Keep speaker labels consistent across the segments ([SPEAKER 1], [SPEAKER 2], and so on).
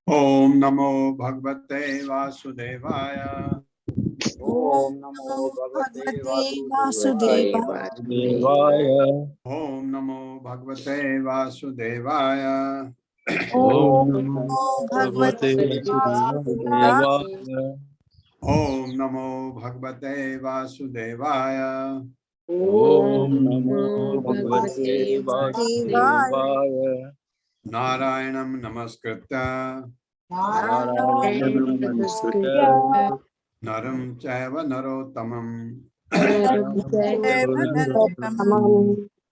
[SPEAKER 1] ओम नमो भगवते वासुदेवाय।
[SPEAKER 2] ओम नमो भगवते
[SPEAKER 3] वासुदेवाय।
[SPEAKER 1] ओम नमो भगवते वासुदेवाय।
[SPEAKER 3] ओम नमो भगवते वासुदेवाय।
[SPEAKER 1] ओम नमो भगवते वासुदेवाय।
[SPEAKER 3] ओम नमो भगवते वासुदेवाय।
[SPEAKER 1] नारायणं नमस्कृत्य
[SPEAKER 3] नारायणं नमस्कृत्य
[SPEAKER 1] नरं चैव नरोत्तमं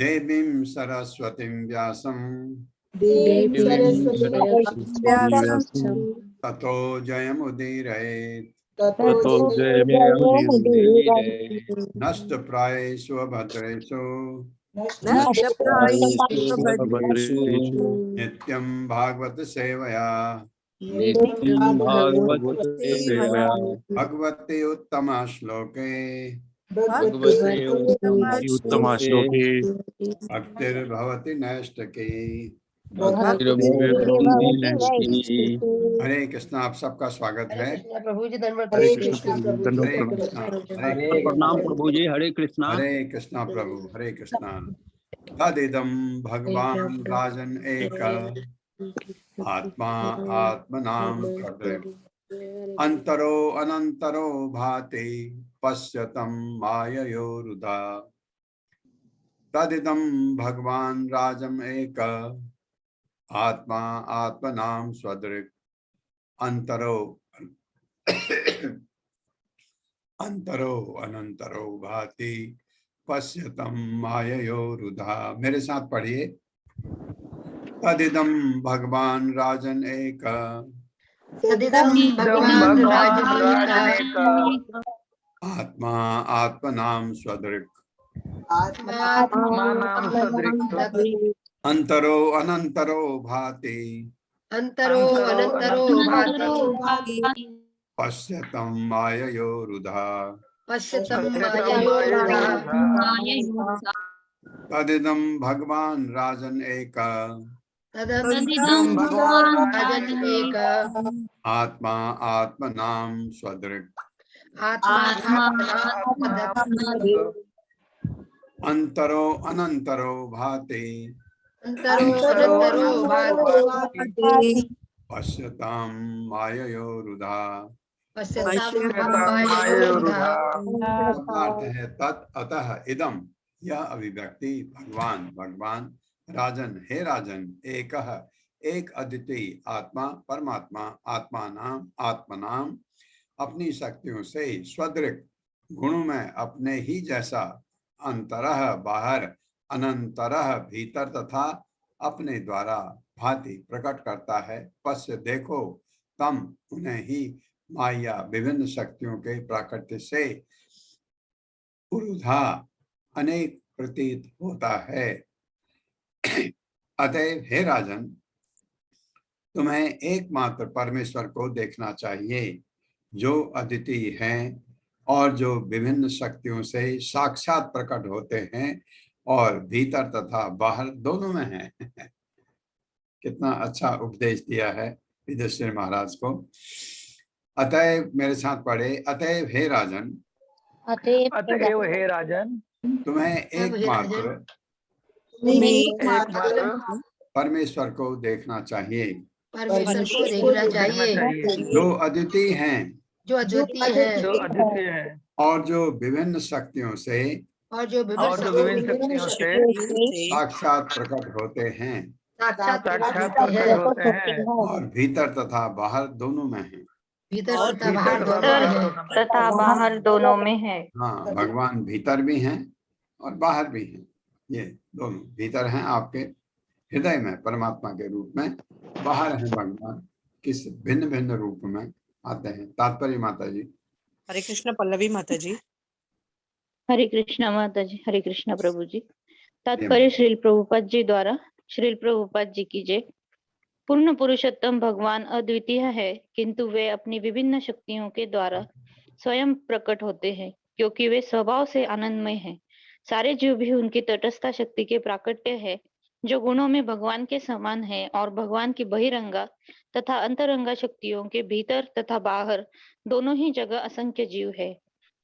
[SPEAKER 1] देवीं सरस्वतीं व्यासं ततो जयमुदीरयेत्।
[SPEAKER 3] ततो जयमुदीरये।
[SPEAKER 1] नष्टप्रायेषु भद्रेषु
[SPEAKER 3] भद्रेषु
[SPEAKER 1] नित्यं भागवत सेवया
[SPEAKER 3] नित्यं भागवते सेवया।
[SPEAKER 1] भगवते उत्तम श्लोके
[SPEAKER 3] भगवते उत्तम श्लोके
[SPEAKER 1] भक्तिर्भवति नैष्ठिकी।
[SPEAKER 3] भक्तिर्भवति नैष्ठिकी।
[SPEAKER 1] हरे कृष्णा। आप सबका स्वागत है।
[SPEAKER 2] प्रभु जी धन्यवाद।
[SPEAKER 3] हरे कृष्ण
[SPEAKER 1] हरे कृष्णा। हरे
[SPEAKER 3] प्रणाम प्रभु जी। हरे कृष्णा।
[SPEAKER 1] हरे कृष्णा प्रभु। हरे कृष्णा। तदिदं भगवान राजन एक आत्मा आत्मनां तद् अंतरो अनंतरो भाति पश्यतं माययोरुधा। तदिदं भगवान राजम एक आत्मा आत्मनां स्वदृक् अंतरो अंतरो अनंतरो भाति पश्यतं माययोरुधा। मेरे साथ पढ़िए। तदिदं भगवान राजन एक आत्मा आत्मनां स्वदृक् अंतरो अनंतरो भाति पश्यतं माययोरुधा। तदिदं भगवान राजन एक आत्मा आत्मनां स्वदृक् अंतरो अनंतरो भाति पश्यतां माययोरुधा। अर्थ है तत् अतः इदम, यह अभिव्यक्ति भगवान भगवान राजन हे राजन एक अद्वितीय आत्मा परमात्मा आत्मनाम अपनी शक्तियों से स्वदृक् गुणों में अपने ही जैसा अंतरः बाहर अनंतरः भीतर तथा अपने द्वारा भांति प्रकट करता है। पश्य देखो तम उन्हें ही माया विभिन्न शक्तियों के प्राकट्य से पुरुधा अनेक प्रतीत होता है। अतएव हे राजन तुम्हें एकमात्र परमेश्वर को देखना चाहिए जो अद्वितीय हैं और जो विभिन्न शक्तियों से साक्षात प्रकट होते हैं और भीतर तथा बाहर दोनों में हैं। कितना अच्छा उपदेश दिया है युधिष्ठिर महाराज को। अतएव मेरे साथ पढ़े, अतएव हे राजन,
[SPEAKER 2] अतएव हे राजन,
[SPEAKER 1] तुम्हें एकमात्र परमेश्वर को देखना चाहिए, जो अद्वितीय हैं,
[SPEAKER 2] जो अद्वितीय है,
[SPEAKER 1] और जो विभिन्न शक्तियों से
[SPEAKER 2] और जो विभिन्न शक्तियों से
[SPEAKER 1] साक्षात प्रकट होते हैं,
[SPEAKER 2] साक्षात प्रकट होते हैं,
[SPEAKER 1] और भीतर तथा बाहर दोनों में हैं।
[SPEAKER 2] भीतर तथा बाहर दोनों में है।
[SPEAKER 1] हाँ, भगवान भीतर भी हैं और बाहर भी हैं। ये दोनों भीतर हैं आपके हृदय में परमात्मा के रूप में, बाहर हैं भगवान किस भिन्न भिन्न रूप में आते हैं। तात्पर्य माता जी।
[SPEAKER 4] हरे कृष्ण। पल्लवी माता जी।
[SPEAKER 5] हरे कृष्णा माता जी। हरे कृष्णा प्रभु जी। तात्पर्य श्रील प्रभुपाद जी द्वारा। श्रील प्रभुपाद जी की जय। पूर्ण पुरुषोत्तम भगवान अद्वितीय है, किंतु वे अपनी विभिन्न शक्तियों के द्वारा स्वयं प्रकट होते हैं, क्योंकि वे स्वभाव से आनंदमय हैं। सारे जीव भी उनकी तटस्थ शक्ति के प्राकट्य है, जो गुणों में भगवान के समान है, और भगवान की बहिरंगा तथा अंतरंगा शक्तियों के भीतर तथा बाहर दोनों ही जगह असंख्य जीव है।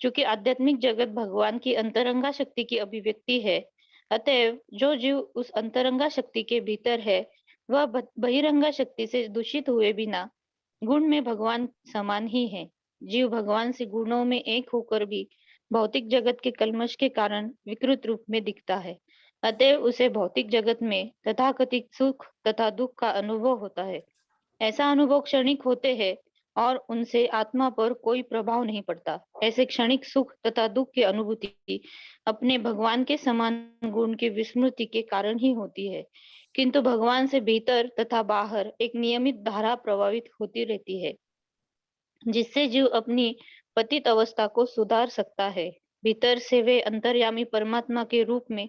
[SPEAKER 5] चूंकि आध्यात्मिक जगत भगवान की अंतरंगा शक्ति की अभिव्यक्ति है, अतएव जो जीव उस अंतरंगा शक्ति के भीतर है, वह बहिरंगा शक्ति से दूषित हुए बिना गुण में भगवान समान ही है। जीव भगवान से गुणों में एक होकर भी भौतिक जगत के कल्मश के कारण विकृत रूप में दिखता है, अतएव उसे भौतिक जगत में तथाकथित सुख तथा दुख का अनुभव होता है। ऐसा अनुभव क्षणिक होते हैं और उनसे आत्मा पर कोई प्रभाव नहीं पड़ता। ऐसे क्षणिक सुख तथा दुख की अनुभूति अपने भगवान के समान गुण की विस्मृति के कारण ही होती है, किंतु भगवान से भीतर तथा बाहर एक नियमित धारा प्रवाहित होती रहती है, जिससे जीव अपनी पतित अवस्था को सुधार सकता है। भीतर से वे अंतर्यामी परमात्मा के रूप में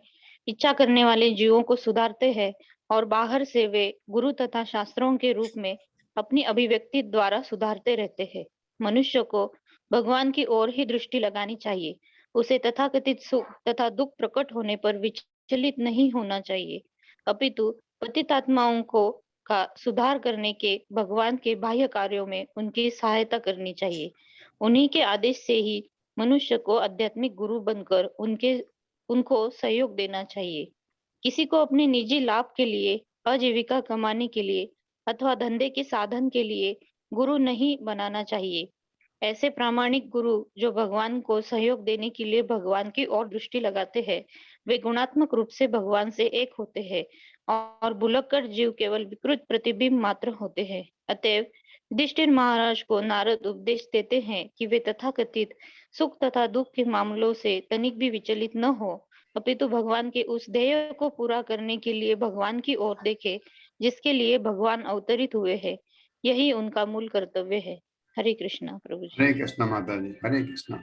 [SPEAKER 5] इच्छा करने वाले जीवों को सुधारते हैं, और बाहर से वे गुरु तथा शास्त्रों के रूप में अपनी अभिव्यक्ति द्वारा सुधारते रहते हैं। मनुष्य को भगवान की ओर ही दृष्टि लगानी चाहिए। उसे तथाकथित सुख तथा दुख प्रकट होने पर विचलित नहीं होना चाहिए, अपितु पतित आत्माओं को का सुधार करने के भगवान के बाह्य कार्यों में उनकी सहायता करनी चाहिए। उन्हीं के आदेश से ही मनुष्य को आध्यात्मिक गुरु बनकर उनको सहयोग देना चाहिए। किसी को अपने निजी लाभ के लिए, आजीविका कमाने के लिए अथवा धंधे के साधन के लिए गुरु नहीं बनाना चाहिए। ऐसे प्रामाणिक गुरु जो भगवान को सहयोग देने के लिए भगवान की ओर दृष्टि लगाते हैं, वे गुणात्मक रूप से भगवान से एक होते हैं, और भुलक्कड़ जीव केवल विकृत प्रतिबिंब मात्र होते हैं। अतएव युधिष्ठिर महाराज को नारद उपदेश देते हैं कि वे तथाकथित सुख तथा दुख के मामलों से तनिक भी विचलित न हो, अपितु भगवान के उस ध्येय को पूरा करने के लिए भगवान की ओर देखे जिसके लिए भगवान अवतरित हुए हैं। यही उनका मूल कर्तव्य है। हरे कृष्णा प्रभु जी।
[SPEAKER 1] हरे कृष्णा माता जी। हरे कृष्णा।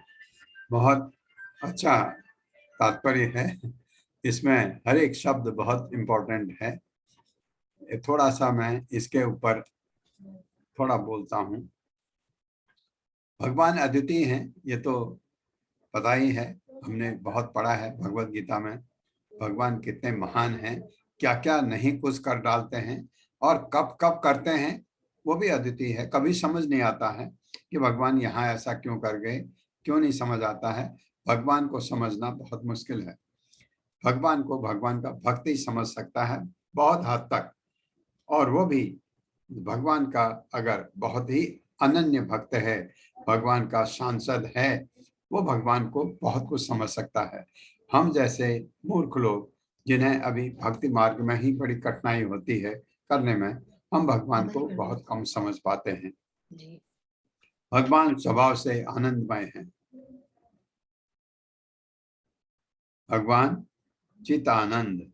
[SPEAKER 1] बहुत अच्छा तात्पर्य है, इसमें हर एक शब्द बहुत इम्पोर्टेंट है। थोड़ा सा मैं इसके ऊपर थोड़ा बोलता हूँ। भगवान अद्वितीय हैं, ये तो पता ही है, हमने बहुत पढ़ा है भगवत गीता में। भगवान कितने महान हैं, क्या क्या नहीं कुछ कर डालते हैं, और कब कब करते हैं वो भी अद्वितीय है। कभी समझ नहीं आता है कि भगवान यहाँ ऐसा क्यों कर गए, क्यों नहीं समझ आता है। भगवान को समझना बहुत मुश्किल है। भगवान को भगवान का भक्त ही समझ सकता है बहुत हद तक, और वो भी भगवान का अगर बहुत ही अनन्य भक्त है, भगवान का सांसद है, वो भगवान को बहुत कुछ समझ सकता है। हम जैसे मूर्ख लोग जिन्हें अभी भक्ति मार्ग में ही बड़ी कठिनाई होती है करने में, हम भगवान को बहुत कम समझ पाते हैं। भगवान स्वभाव से आनंदमय हैं। भगवान चितानंद।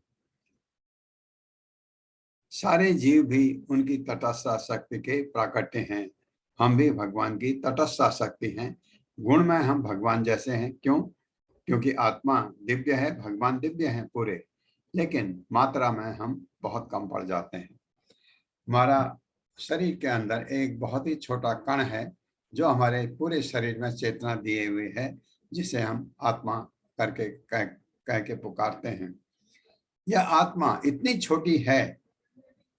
[SPEAKER 1] सारे जीव भी उनकी तटस्थ शक्ति के प्राकट्य हैं। हम भी भगवान की तटस्थ शक्ति हैं। गुण में हम भगवान जैसे हैं। क्यों? क्योंकि आत्मा दिव्य है, भगवान दिव्य हैं पूरे, लेकिन मात्रा में हम बहुत कम पड़ जाते हैं। हमारा शरीर के अंदर एक बहुत ही छोटा कण है जो हमारे पूरे शरीर में चेतना दिए हुए है, जिसे हम आत्मा करके कह के पुकारते हैं। यह आत्मा इतनी छोटी है।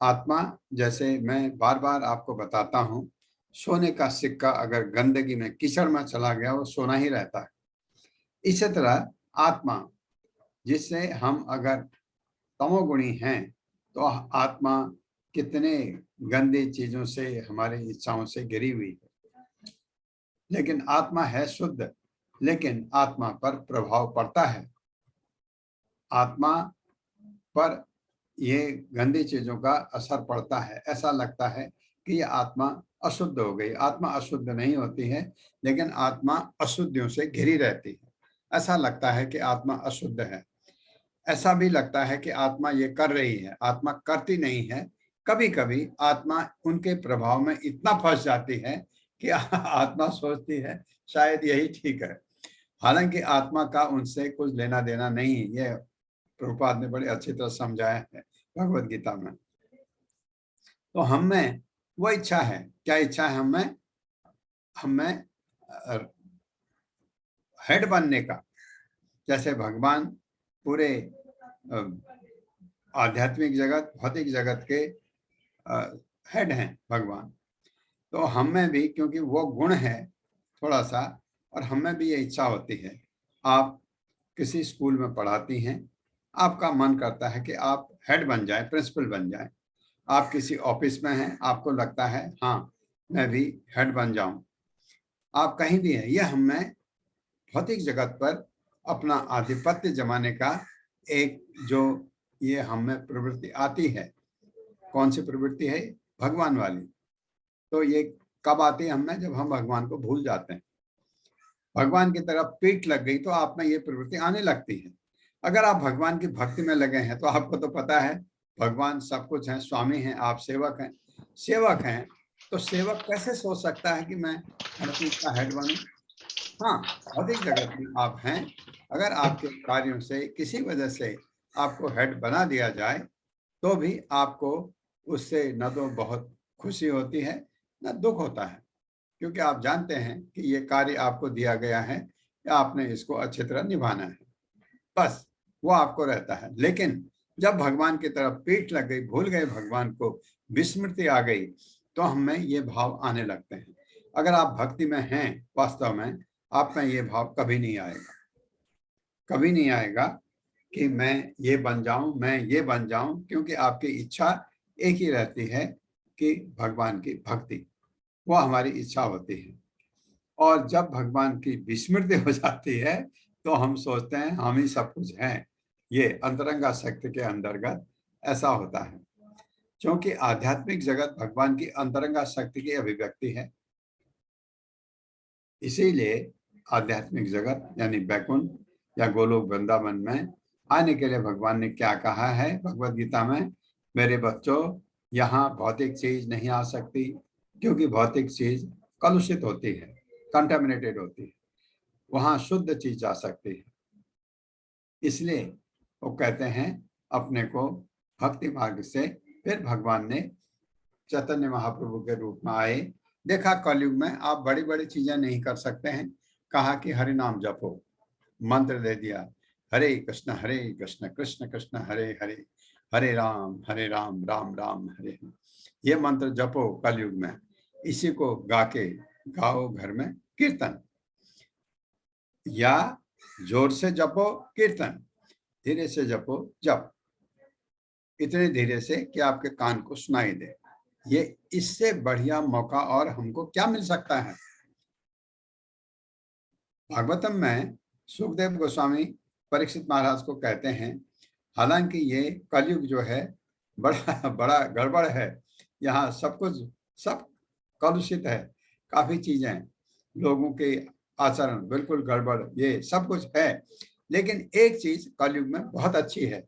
[SPEAKER 1] आत्मा, जैसे मैं बार बार आपको बताता हूँ, सोने का सिक्का अगर गंदगी में कीचड़ में चला गया वो सोना ही रहता है। इसी तरह आत्मा, जिससे हम अगर तमोगुणी हैं तो आत्मा कितने गंदी चीजों से, हमारी इच्छाओं से घिरी हुई है। लेकिन आत्मा है शुद्ध, लेकिन आत्मा पर प्रभाव पड़ता है। आत्मा पर ये गंदी चीजों का असर पड़ता है। ऐसा लगता है कि ये आत्मा अशुद्ध हो गई। आत्मा अशुद्ध नहीं होती है, लेकिन आत्मा अशुद्धियों से घिरी रहती है। ऐसा लगता है कि आत्मा अशुद्ध है। ऐसा भी लगता है कि आत्मा ये कर रही है, आत्मा करती नहीं है। कभी कभी आत्मा उनके प्रभाव में इतना फंस जाती है कि आत्मा सोचती है शायद यही ठीक है, हालांकि आत्मा का उनसे कुछ लेना देना नहीं। ये प्रभुपाद ने बड़े अच्छी तरह समझाया है भगवत गीता में। तो हम में वो इच्छा है। क्या इच्छा है हमें हेड बनने का। जैसे भगवान पूरे आध्यात्मिक जगत, भौतिक जगत के हेड हैं भगवान, तो हम में भी क्योंकि वो गुण है थोड़ा सा, और हमें भी ये इच्छा होती है। आप किसी स्कूल में पढ़ाती हैं, आपका मन करता है कि आप हेड बन जाए, प्रिंसिपल बन जाए। आप किसी ऑफिस में हैं, आपको लगता है हाँ मैं भी हेड बन जाऊं। आप कहीं भी हैं, ये हमें भौतिक जगत पर अपना आधिपत्य जमाने का एक जो ये हमें प्रवृत्ति आती है। कौन सी प्रवृत्ति है? भगवान वाली। तो ये कब आती है हमें? जब हम भगवान को भूल जाते हैं, भगवान की तरफ पीठ लग गई तो आप में ये प्रवृत्ति आने लगती है। अगर आप भगवान की भक्ति में लगे हैं तो आपको तो पता है भगवान सब कुछ है, स्वामी हैं, आप सेवक हैं। सेवक हैं तो सेवक कैसे सोच सकता है कि मैं हर चीज का हेड बनूं? हाँ, भौतिक जगत में आप हैं। अगर आपके कार्यों से किसी वजह से आपको हेड बना दिया जाए तो भी आपको उससे न तो बहुत खुशी होती है न दुख होता है, क्योंकि आप जानते हैं कि ये कार्य आपको दिया गया है या आपने इसको अच्छी तरह निभाना है, बस वो आपको रहता है। लेकिन जब भगवान की तरफ पीठ लग गई, भूल गए भगवान को, विस्मृति आ गई, तो हमें ये भाव आने लगते हैं। अगर आप भक्ति में हैं वास्तव में, आप में ये भाव कभी नहीं आएगा, कभी नहीं आएगा कि मैं ये बन जाऊं, मैं ये बन जाऊं, क्योंकि आपकी इच्छा एक ही रहती है कि भगवान की भक्ति, वो हमारी इच्छा होती है। और जब भगवान की विस्मृति हो जाती है तो हम सोचते हैं हम ही सब कुछ हैं। ये अंतरंगा शक्ति के अंतर्गत ऐसा होता है, क्योंकि आध्यात्मिक जगत भगवान की अंतरंगा शक्ति की अभिव्यक्ति है। इसीलिए आध्यात्मिक जगत यानी बैकुंठ या गोलोक वृंदावन में आने के लिए भगवान ने क्या कहा है भगवत गीता में? मेरे बच्चों, यहाँ भौतिक चीज नहीं आ सकती, क्योंकि भौतिक चीज कलुषित होती है, कंटामिनेटेड होती है। वहां शुद्ध चीज आ सकती है। इसलिए वो कहते हैं अपने को भक्ति मार्ग से। फिर भगवान ने चैतन्य महाप्रभु के रूप में आए। देखा कलयुग में आप बड़ी बड़ी चीजें नहीं कर सकते हैं, कहा कि हरि नाम जपो, मंत्र दे दिया, हरे कृष्ण कृष्ण कृष्ण हरे हरे, हरे राम राम राम हरे हरे। ये मंत्र जपो कलयुग में। इसी को गा के गाओ घर में कीर्तन, या जोर से जपो कीर्तन, धीरे से जपो जप, इतने धीरे से कि आपके कान को सुनाई दे। ये इससे बढ़िया मौका और हमको क्या मिल सकता है? भागवतम में सुखदेव गोस्वामी परीक्षित महाराज को कहते हैं, हालांकि ये कलयुग जो है बड़ा बड़ा गड़बड़ है, यहाँ सब कुछ सब कलुषित है, काफी चीजें, लोगों के आचरण बिल्कुल गड़बड़, ये सब कुछ है, लेकिन एक चीज कलयुग में बहुत अच्छी है।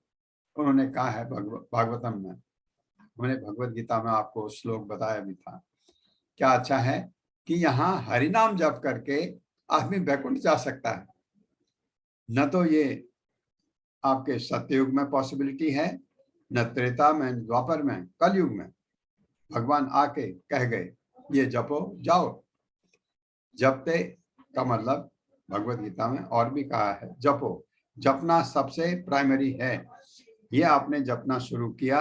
[SPEAKER 1] उन्होंने कहा है भागवतम में, उन्होंने भगवत गीता में आपको श्लोक बताया भी था। क्या अच्छा है कि यहाँ हरिनाम जप करके आदमी बैकुंठ जा सकता है। न तो ये आपके सत्ययुग में पॉसिबिलिटी है, न त्रेता में, द्वापर में, कलयुग में। भगवान आके कह गए ये जपो जाओ। जपते का मतलब भगवत गीता में और भी कहा है, जपो, जपना सबसे प्राइमरी है। ये आपने जपना शुरू किया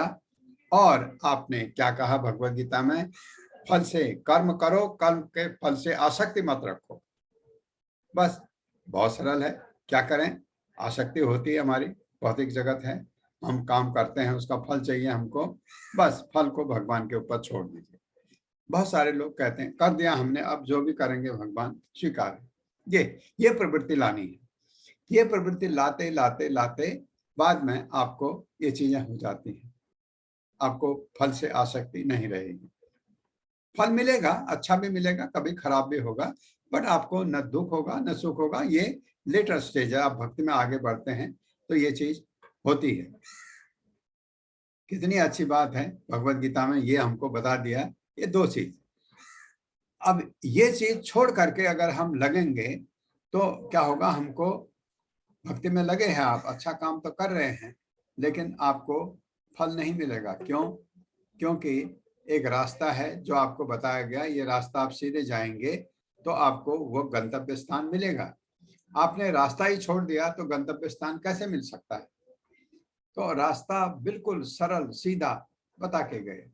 [SPEAKER 1] और आपने क्या कहा भगवत गीता में? फल से कर्म करो, कर्म के फल से आसक्ति मत रखो। बस बहुत सरल है। क्या करें, आसक्ति होती है, हमारी भौतिक जगत है, हम काम करते हैं, उसका फल चाहिए हमको, बस फल को भगवान के ऊपर छोड़ दीजिए। बहुत सारे लोग कहते हैं कर दिया हमने, अब जो भी करेंगे भगवान स्वीकार है। ये प्रवृत्ति लानी है। ये प्रवृत्ति लाते लाते लाते बाद में आपको ये चीजें हो जाती हैं, आपको फल से आसक्ति नहीं रहेगी। फल मिलेगा, अच्छा भी मिलेगा, कभी खराब भी होगा, बट आपको न दुख होगा न सुख होगा। ये लेटर स्टेज है, आप भक्ति में आगे बढ़ते हैं तो ये चीज होती है। कितनी अच्छी बात है, भगवत गीता में ये हमको बता दिया, ये दो चीज। अब ये चीज छोड़ करके अगर हम लगेंगे तो क्या होगा, हमको भक्ति में लगे हैं आप, अच्छा काम तो कर रहे हैं, लेकिन आपको फल नहीं मिलेगा। क्यों? क्योंकि एक रास्ता है जो आपको बताया गया, ये रास्ता आप सीधे जाएंगे तो आपको वो गंतव्य स्थान मिलेगा। आपने रास्ता ही छोड़ दिया तो गंतव्य स्थान कैसे मिल सकता है? तो रास्ता बिल्कुल सरल सीधा बता के गए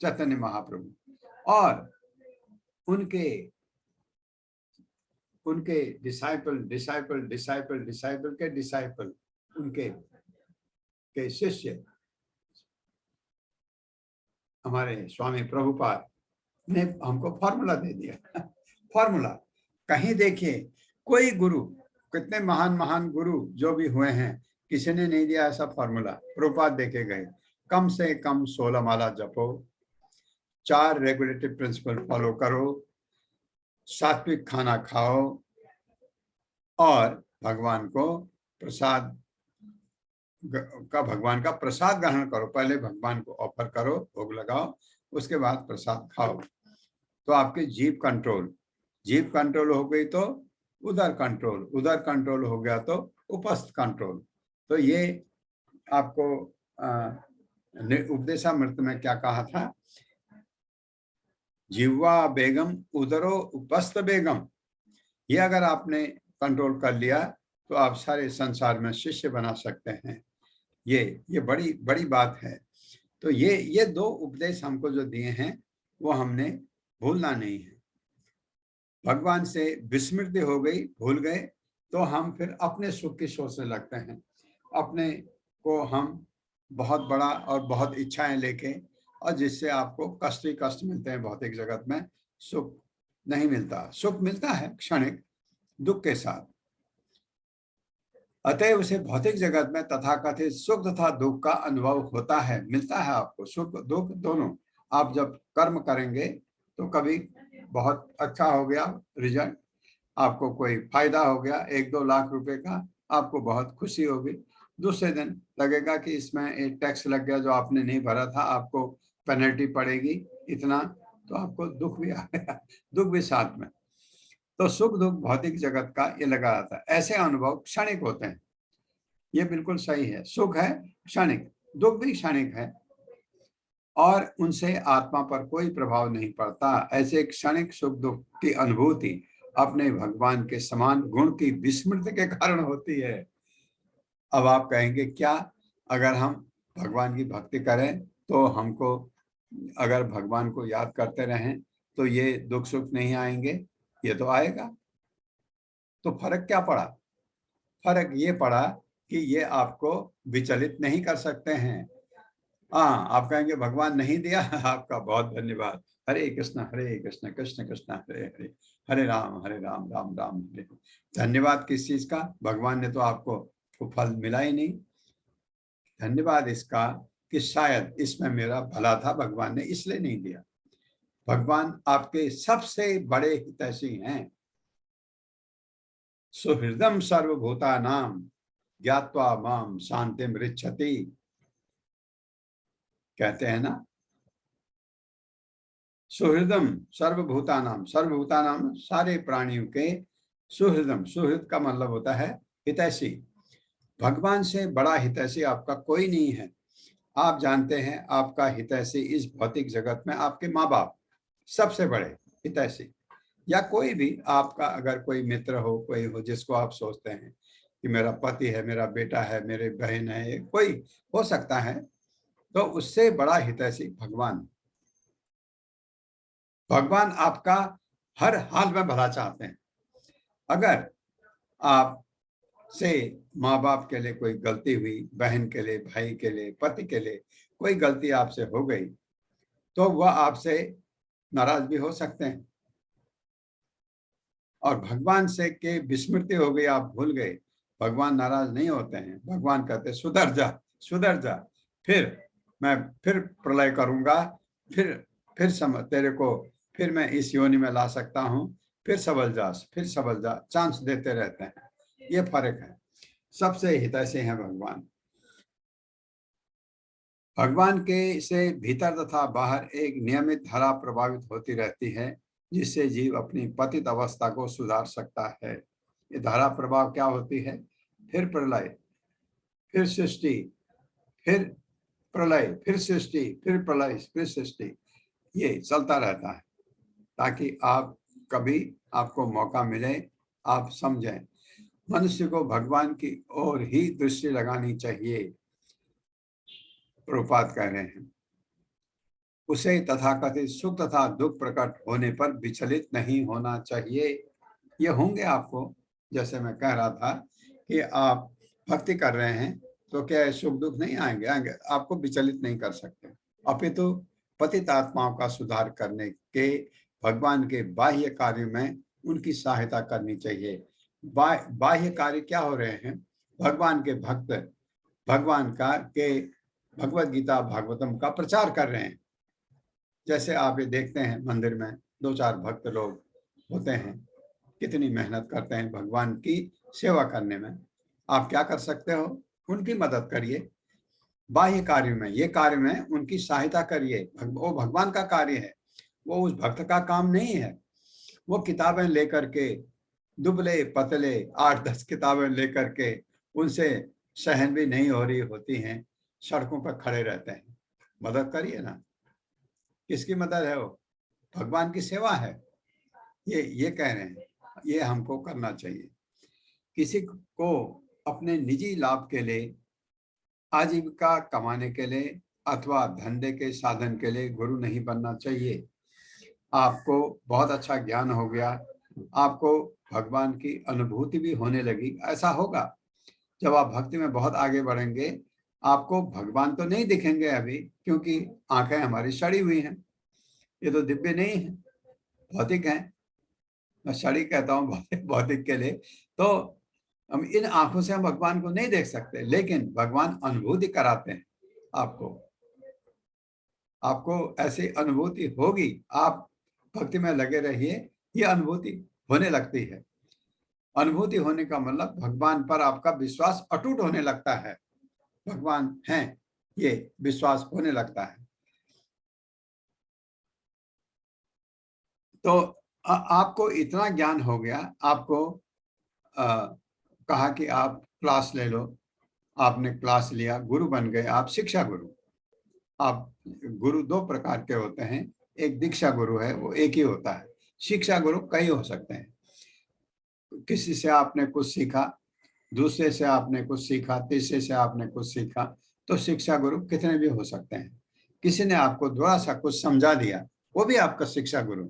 [SPEAKER 1] चैतन्य महाप्रभु, और उनके डिसाइपल डिसाइपल डिसाइपल डिसाइपल के डिसाइपल, उनके के शिष्य हमारे स्वामी प्रभुपाद ने हमको फॉर्मूला दे दिया। फॉर्मूला कहीं देखिए, कोई गुरु, कितने महान महान गुरु जो भी हुए हैं, किसी ने नहीं दिया ऐसा फॉर्मूला। प्रभुपाद देखे गए, कम से कम 16 माला जपो, 4 रेगुलेटरी प्रिंसिपल फॉलो करो, सात्विक खाना खाओ, और भगवान को प्रसाद भगवान का प्रसाद ग्रहण करो। पहले भगवान को ऑफर करो, भोग लगाओ, उसके बाद प्रसाद खाओ। तो आपकी जीभ कंट्रोल हो गई तो उदर कंट्रोल हो गया तो उपस्थ कंट्रोल। तो ये आपको उपदेशामृत में क्या कहा था, जिह्वा बेगम उदरो उपस्थ बेगम। ये अगर आपने कंट्रोल कर लिया तो आप सारे संसार में शिष्य बना सकते हैं। ये बड़ी बड़ी बात है। तो ये 2 उपदेश हमको जो दिए हैं वो हमने भूलना नहीं है। भगवान से विस्मृति हो गई, भूल गए, तो हम फिर अपने सुख की सोचने लगते हैं, अपने को हम बहुत बड़ा और बहुत इच्छाएं लेके, और जिससे आपको कष्ट ही कष्ट मिलते हैं। भौतिक जगत में सुख नहीं मिलता, सुख मिलता है क्षणिक दुख के साथ। अतएव उसे भौतिक जगत में तथाकथित सुख तथा दुख का अनुभव होता है, मिलता है आपको सुख दुख दोनों। आप जब कर्म करेंगे तो कभी बहुत अच्छा हो गया रिजल्ट, आपको कोई फायदा हो गया 1-2 लाख रुपए का, आपको बहुत खुशी होगी। दूसरे दिन लगेगा कि इसमें एक टैक्स लग गया जो आपने नहीं भरा था, आपको पेनल्टी पड़ेगी इतना, तो आपको दुख भी आ गया, दुख भी साथ में। तो सुख दुख भौतिक जगत का ये लगा रहता है। ऐसे अनुभव क्षणिक होते हैं, ये बिल्कुल सही है। सुख है क्षणिक, दुख भी क्षणिक है, और उनसे आत्मा पर कोई प्रभाव नहीं पड़ता। ऐसे क्षणिक सुख दुख की अनुभूति अपने भगवान के समान गुण की विस्मृति के कारण होती है। अब आप कहेंगे क्या, अगर हम भगवान की भक्ति करें तो हमको, अगर भगवान को याद करते रहें तो ये दुख सुख नहीं आएंगे? ये तो आएगा। तो फर्क क्या पड़ा? फर्क ये पड़ा कि ये आपको विचलित नहीं कर सकते हैं। हाँ, आप कहेंगे भगवान नहीं दिया, आपका बहुत धन्यवाद। हरे कृष्ण कृष्ण कृष्ण हरे हरे, हरे राम राम राम हरे। धन्यवाद किस चीज का? भगवान ने तो आपको फल मिला ही नहीं। धन्यवाद इसका कि शायद इसमें मेरा भला था, भगवान ने इसलिए नहीं दिया। भगवान आपके सबसे बड़े हितैषी हैं। सुहृदम सर्वभूतानां ज्ञात्वा माम शांतिम ऋच्छति, कहते हैं ना। सुहृदम सर्वभूतानां, सर्वभूतानां सारे प्राणियों के, सुहृदम, सुहृद का मतलब होता है हितैषी। भगवान से बड़ा हितैषी आपका कोई नहीं है। आप जानते हैं आपका हितैषी इस भौतिक जगत में आपके माँ बाप सबसे बड़े हितैषी, या कोई भी आपका अगर कोई मित्र हो, कोई हो जिसको आप सोचते हैं कि मेरा पति है, मेरा बेटा है, मेरे बहन है, कोई हो सकता है, तो उससे बड़ा हितैषी भगवान। भगवान आपका हर हाल में भला चाहते हैं। अगर आप से माँ बाप के लिए कोई गलती हुई, बहन के लिए, भाई के लिए, पति के लिए कोई गलती आपसे हो गई, तो वह आपसे नाराज भी हो सकते हैं। और भगवान से के विस्मृति हो गई, आप भूल गए, भगवान नाराज नहीं होते हैं। भगवान कहते सुधर जा, सुधर जा, फिर मैं फिर प्रलय करूंगा, फिर तेरे को फिर मैं इस योनि में ला सकता हूं, फिर सबल जा, चांस देते रहते हैं। ये फर्क है। सबसे हितैषी हैं भगवान। भगवान के से भीतर तथा बाहर एक नियमित धारा प्रभावित होती रहती है, जिससे जीव अपनी पतित अवस्था को सुधार सकता है। ये धारा प्रभाव क्या होती है? फिर प्रलय, फिर सृष्टि, फिर प्रलय, फिर सृष्टि, फिर प्रलय, फिर सृष्टि, ये चलता रहता है, ताकि आप कभी आपको मौका मिले, आप समझें। मनुष्य को भगवान की ओर ही दृष्टि लगानी चाहिए, प्रभुपाद कह रहे हैं। उसे तथाकथित सुख तथा दुख प्रकट होने पर विचलित नहीं होना चाहिए। ये होंगे आपको, जैसे मैं कह रहा था कि आप भक्ति कर रहे हैं तो क्या सुख दुख नहीं आएंगे? आएंगे। आपको विचलित नहीं कर सकते। अपितु पतित आत्माओं का सुधार करने के भगवान के बाह्य कार्य में उनकी सहायता करनी चाहिए। बाह्य कार्य क्या हो रहे हैं? भगवान के भक्त भगवान के भगवत गीता भागवतम का प्रचार कर रहे हैं। जैसे आप ये देखते हैं, मंदिर में 2-4 भक्त लोग होते हैं, कितनी मेहनत करते हैं भगवान की सेवा करने में। आप क्या कर सकते हो? उनकी मदद करिए। बाह्य कार्य में, ये कार्य में उनकी सहायता करिए। वो भगवान का कार्य है, वो उस भक्त का काम नहीं है। वो किताबें लेकर के, दुबले पतले 8-10 किताबें लेकर के, उनसे सहन भी नहीं हो रही होती हैं, सड़कों पर खड़े रहते हैं। मदद करिए ना। किसकी मदद है? वो भगवान की सेवा है। ये कह रहे हैं, ये हमको करना चाहिए। किसी को अपने निजी लाभ के लिए, आजीविका कमाने के लिए अथवा धंधे के साधन के लिए गुरु नहीं बनना चाहिए। आपको बहुत अच्छा ज्ञान हो गया, आपको भगवान की अनुभूति भी होने लगी। ऐसा होगा जब आप भक्ति में बहुत आगे बढ़ेंगे, आपको भगवान तो नहीं दिखेंगे अभी, क्योंकि आंखें हमारी सड़ी हुई हैं। ये तो दिव्य नहीं है, भौतिक है। मैं सड़ी कहता हूँ भौतिक के लिए। तो हम इन आंखों से हम भगवान को नहीं देख सकते, लेकिन भगवान अनुभूति कराते हैं आपको ऐसी अनुभूति होगी। आप भक्ति में लगे रहिए, ये अनुभूति होने लगती है। अनुभूति होने का मतलब भगवान पर आपका विश्वास अटूट होने लगता है। भगवान हैं, ये विश्वास होने लगता है। तो आपको इतना ज्ञान हो गया, आपको कहा कि आप क्लास ले लो, आपने क्लास लिया, गुरु बन गए आप, शिक्षा गुरु। आप गुरु 2 प्रकार के होते हैं, एक दीक्षा गुरु है, वो एक ही होता है। शिक्षा गुरु कई हो सकते हैं। किसी से आपने कुछ सीखा, दूसरे से आपने कुछ सीखा, तीसरे से आपने कुछ सीखा, तो शिक्षा गुरु कितने भी हो सकते हैं। किसी ने आपको थोड़ा सा कुछ समझा दिया, वो भी आपका शिक्षा गुरु।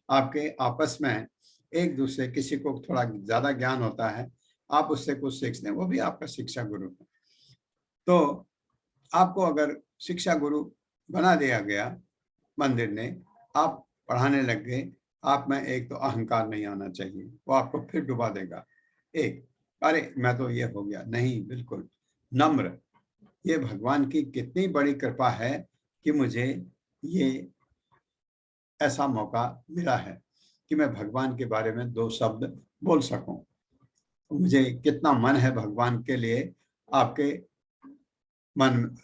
[SPEAKER 1] आपके आपस में एक दूसरे, किसी को थोड़ा ज्यादा ज्ञान होता है, आप उससे कुछ सीखते हैं, वो भी आपका शिक्षा गुरु है। तो आपको अगर शिक्षा गुरु बना दिया गया मंदिर ने, आप पढ़ाने लग गए, आप में एक तो अहंकार नहीं आना चाहिए, वो आपको फिर डुबा देगा। एक, अरे मैं तो ये हो गया, नहीं, बिल्कुल नम्र। ये भगवान की कितनी बड़ी कृपा है कि मुझे ये ऐसा मौका मिला है कि मैं भगवान के बारे में 2 शब्द बोल सकूं। मुझे कितना मन है भगवान के लिए। आपके मन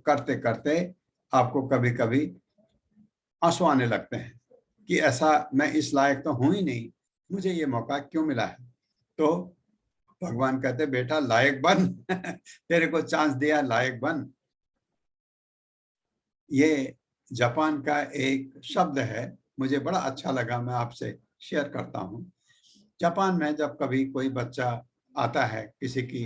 [SPEAKER 1] करते करते आपको कभी कभी आंसू आने लगते हैं कि ऐसा मैं इस लायक तो हूं ही नहीं, मुझे ये मौका क्यों मिला है। तो भगवान कहते बेटा लायक बन तेरे को चांस दिया, लायक बन। ये जापान का एक शब्द है, मुझे बड़ा अच्छा लगा, मैं आपसे शेयर करता हूँ। जापान में जब कभी कोई बच्चा आता है, किसी की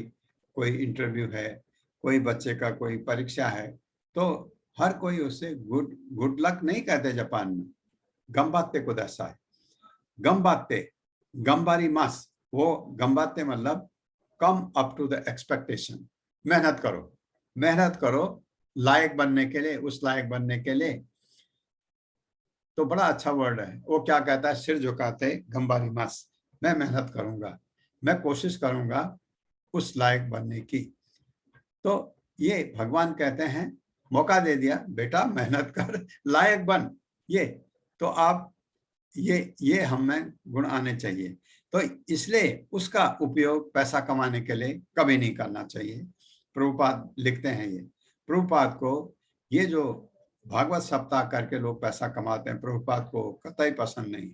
[SPEAKER 1] कोई इंटरव्यू है, कोई बच्चे का कोई परीक्षा है, तो हर कोई उससे गुड लक नहीं कहते जापान में, गंबाते को दर्शाए। गंबाते, गंबारी मास, वो गंबाते मतलब come up to the expectation, मेहनत करो, मेहनत करो लायक बनने के लिए, उस लायक बनने के लिए। तो बड़ा अच्छा वर्ड है। वो क्या कहता है, सिर झुकाते गंबारी मास, मैं मेहनत करूंगा, मैं कोशिश करूंगा उस लायक बनने की। तो ये भगवान कहते हैं मौका दे दिया, बेटा मेहनत कर, लायक बन। ये तो आप ये हम में गुण आने चाहिए। तो इसलिए उसका उपयोग पैसा कमाने के लिए कभी नहीं करना चाहिए। प्रभुपाद लिखते हैं ये, प्रभुपाद को ये जो भागवत सप्ताह करके लोग पैसा कमाते हैं, प्रभुपाद को कतई पसंद नहीं।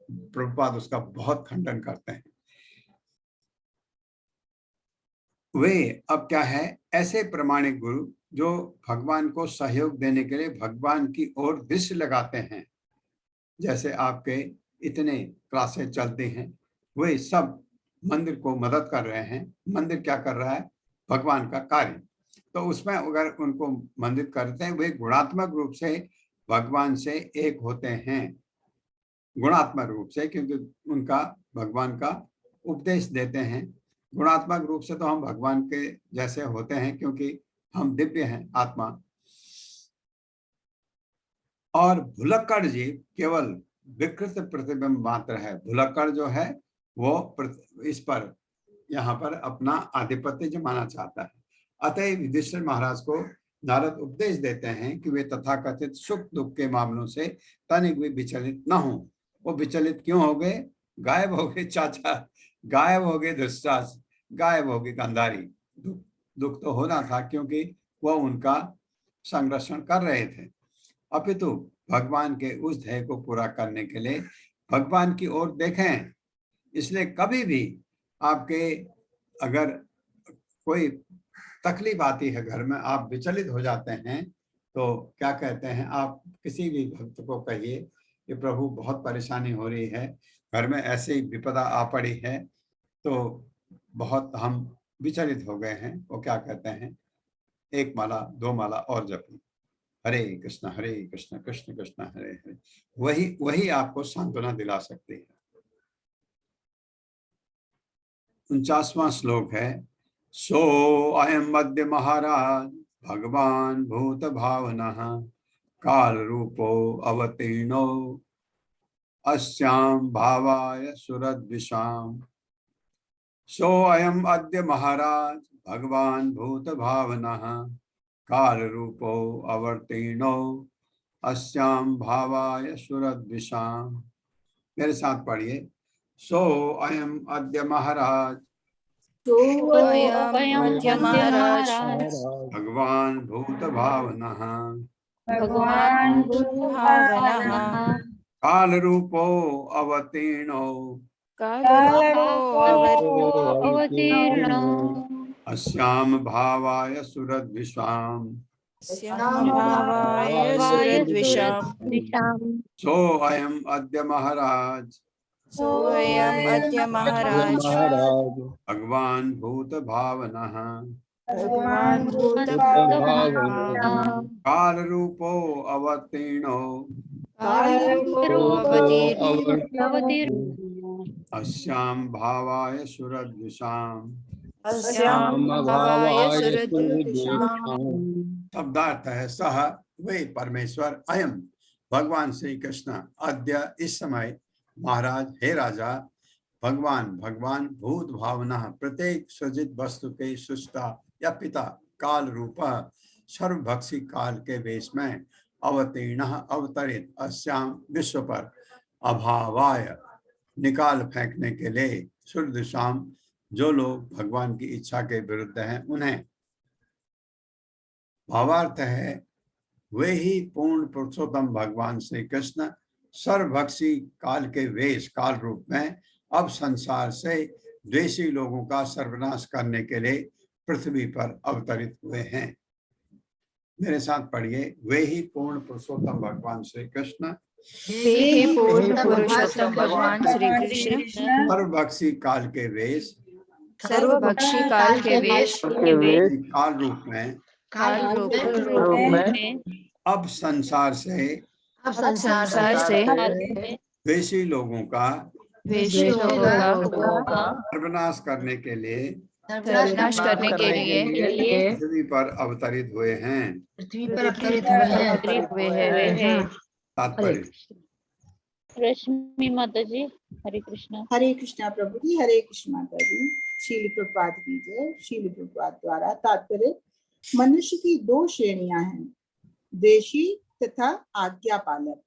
[SPEAKER 1] प्रभुपाद उसका बहुत खंडन करते हैं। वे अब क्या है, ऐसे प्रमाणिक गुरु जो भगवान को सहयोग देने के लिए भगवान की ओर दृष्टि लगाते हैं, जैसे आपके इतने क्लासेस चलते हैं, वे सब मंदिर को मदद कर रहे हैं। मंदिर क्या कर रहा है, भगवान का कार्य। तो उसमें अगर उनको मंदिर करते हैं, वे गुणात्मक रूप से भगवान से एक होते हैं, गुणात्मक रूप से, क्योंकि उनका भगवान का उपदेश देते हैं। गुणात्मक रूप से तो हम भगवान के जैसे होते हैं, क्योंकि हम दिव्य हैं आत्मा। और भुलक्कड़ जीव केवल विकृत प्रतिबिंब मात्र है। भुलक्कड़ जो है वो इस पर यहाँ पर अपना आधिपत्य जमाना चाहता है। अतः युधिष्ठिर महाराज को नारद उपदेश देते हैं कि वे तथाकथित सुख दुख के मामलों से तनिक भी विचलित न हो। वो विचलित क्यों हो गए, गायब हो गए चाचा, गायब हो गए धृतराष्ट्र, गायब हो गई गांधारी। दुख तो होना था, क्योंकि वह उनका संरक्षण कर रहे थे। अपितु भगवान के उस ध्येय को पूरा करने के लिए भगवान की ओर देखें। इसलिए कभी भी आपके अगर कोई तकलीफ आती है घर में, आप विचलित हो जाते हैं, तो क्या कहते हैं, आप किसी भी भक्त को कहिए कि प्रभु बहुत परेशानी हो रही है, घर में ऐसे ही विपदा आ पड़ी है, तो बहुत हम विचलित हो गए हैं। वो क्या कहते हैं, एक माला दो माला और जपी, हरे कृष्ण कृष्ण कृष्ण हरे हरे, वही आपको सांत्वना दिला सकती है। 49वां श्लोक है, सो अयम मध्य महाराज भगवान भूत भावनः काल रूपो अवतीर्णो अस्याम भावाय सुरद्विषाम। सो अयम अद्य महाराज भगवान भूत भावनः काल रूपो अवतीर्णो अस्याम भावाय सुरद्विषाम। मेरे साथ पढ़िए, सो अयम अद्य महाराज
[SPEAKER 2] मध्य महाराज
[SPEAKER 1] भगवान भूत भावनः
[SPEAKER 2] भगवान भावनः
[SPEAKER 1] काल रूपो अवतीर्णो
[SPEAKER 5] अवतीर्णो
[SPEAKER 1] अस्याम भावाय सुरद्विषाम।
[SPEAKER 4] भावाय सुरद्विषाम्।
[SPEAKER 1] सो अयम अद्य महाराज
[SPEAKER 2] सोऽयम् अद्य महाराज
[SPEAKER 1] भगवान भूत भावनः
[SPEAKER 2] भगवान भूत
[SPEAKER 1] काल रूपो अवतीर्णो अस्याम भावाय सुरद्विषाम। शब्दार्थ है, सह वे परमेश्वर, अयम भगवान श्री कृष्ण, अद्य इस समय, महाराज हे राजा, भगवान भूत भावना प्रत्येक सृजित वस्तु के सृष्टा या पिता, काल रूप सर्वभक्षी काल के वेश में, अवतीर्ण अवतरित, अस्याम विश्व पर, अभावाय निकाल फेंकने के लिए, सुरदिशाम जो लोग भगवान की इच्छा के विरुद्ध हैं उन्हें। भावार्थ है, वे ही पूर्ण पुरुषोत्तम भगवान श्री कृष्ण सर्वभक्षी काल के वेश, काल रूप में अब संसार से द्वेषी लोगों का सर्वनाश करने के लिए पृथ्वी पर अवतरित हुए हैं। मेरे साथ पढ़िए, वे ही पूर्ण पुरुषोत्तम भगवान श्री कृष्ण
[SPEAKER 2] पूर्ण पुरुषोत्तम भगवान श्री कृष्ण
[SPEAKER 1] सर्वभक्षी काल के वेश,
[SPEAKER 2] सर्वभक्षी काल के वेश
[SPEAKER 1] काल रूप में
[SPEAKER 2] काल रूप में
[SPEAKER 1] अब संसार से
[SPEAKER 4] अब संसार से
[SPEAKER 1] द्वेषी लोगों का सर्वनाश करने के लिए पृथ्वी पर अवतरित हुए हैं। तात्पर्य।
[SPEAKER 5] रश्मि माता जी, हरे कृष्णा।
[SPEAKER 6] हरे कृष्णा प्रभु जी, हरे कृष्ण माता जी। शील प्रभुपाद की जय। शील प्रभुपाद द्वारा तात्पर्य, मनुष्य की दो श्रेणियां हैं, द्वेषी तथा आज्ञा पालक।